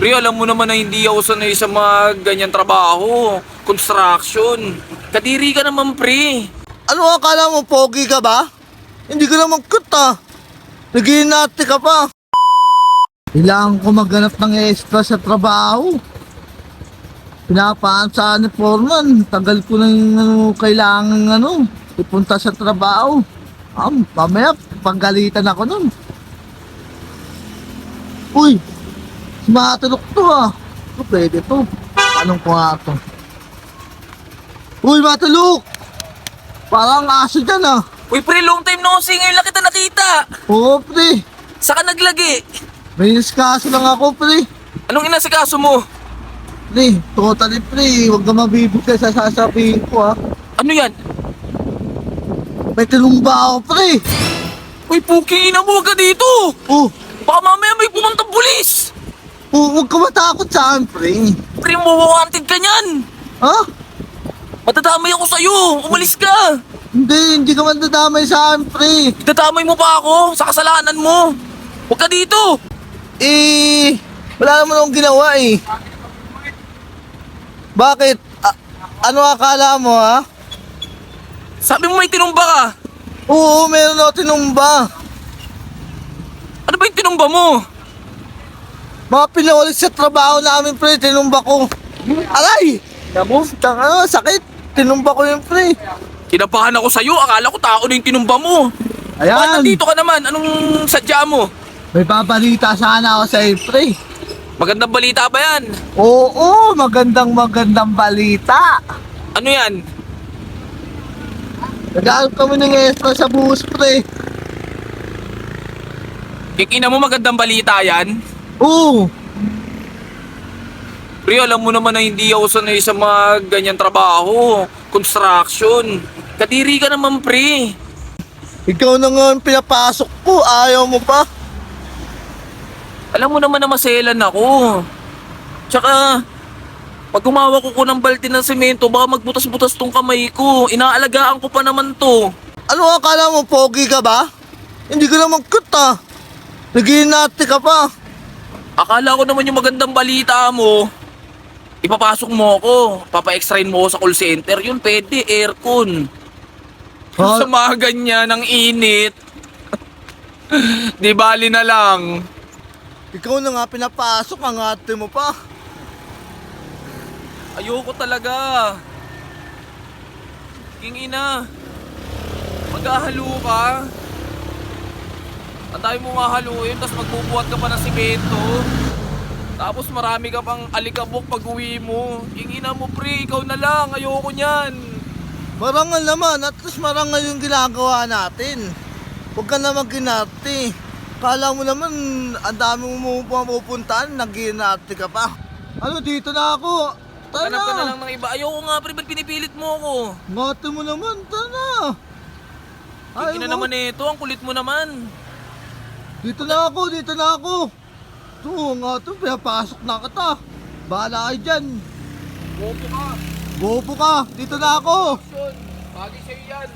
Pre, alam mo naman na hindi ako sanay sa mga ganyan trabaho. Construction. Kadiri ka naman, pre. Ano akala mo, pogi ka ba? Hindi ka naman cute ah. Naghihinati ka pa. Kailangan ko maghanap ng extra sa trabaho. Pinapaan sa ni Foreman. Tagal ko na yung kailangan ipunta sa trabaho. Mamaya panggalitan ako nun. Uy, sumatulok to ah. Pwede to. Anong ko nga to? Uy, matulok! Parang aso dyan ah. Uy, pre, long time no see. Ngayon lang kita nakita. Oo, pre. Saan ka naglagi? May iskaso lang ako, pre. Anong inasikaso mo? Pre, totally pre. Huwag ka mabibigay sa sasabihin ko, ha. Ano yan? May tinumba ako, pre. Uy, puki, ina mo ka dito. Oh, Baka mamaya may pumuntang pulis. huwag ka matakot sa akin, pre. Pre, mawawantid ka niyan. Ha? Matadamay ako sa'yo. Umalis ka. Hindi ka man dadamay sa akin, pre. Dadamay mo pa ako sa kasalanan mo. Huwag ka dito. Wala naman akong ginawa, eh. Bakit? Ano akala mo, ha? Sabi mo may tinumba ka. Oo, meron ako tinumba. Ano ba yung tinumba mo? Mga pinaulit sa trabaho namin, pre. Tinumba ko. Aray! Naku, sakit. Tinumba ko yung pre. Kinabahan ako sa'yo. Akala ko tao na yung tinumba mo. Bakit Ayan. nandito ka naman? Anong sadya mo? May babalita sana ako sa iyo, pre. Magandang balita ba yan? Oo, magandang balita. Ano yan? Nag-aalok kami ng extra sa bus, pre. Kikina mo magandang balita yan? Oo. Pre, alam mo naman na hindi ako sanay sa mga ganyan trabaho. Construction. Kadiri ka naman, pre. Ikaw na nga ang pinapasok ko. Ayaw mo pa. Alam mo naman na maselan ako. Tsaka, pag gumawa ko ng balde ng semento, baka magbutas-butas tong kamay ko. Inaalagaan ko pa naman to. Ano akala mo, pogi ka ba? Hindi ka naman cute ah. Naghihinati ka pa. Akala ko naman yung magandang balita mo, ipapasok mo ako, papa-extrain mo ako sa call center, yun pwede, aircon. Ha? Sa mga ganyan, ang init. Di bali na lang. Ikaw na nga pinapasok, ang ate mo pa. Ayoko talaga. Ina, maghahalo ka. Ang tayo mo nga haluin, tapos magbubuhat ka pa ng simento. Tapos marami ka pang alikabok pag uwi mo. Ina mo, pre, ikaw na lang, ayoko niyan. Marangal naman, at least marangal yung ginagawa natin. Huwag ka naman ginati. Kala mo naman, ang dami mo pupuntahan, naghinati ka pa. Ano, dito na ako. Hanap ka na Tara. lang ng iba. Ayoko nga, pre, ba't pinipilit mo ako? Ngati mo naman, tara. Ina naman ito, ang kulit mo naman. Dito na ako. Ito, ngati, pinapasok na kita. Bahala kayo dyan. Bobo ka. Bobo ka, dito na ako. Action. Bagay sa'yo yan.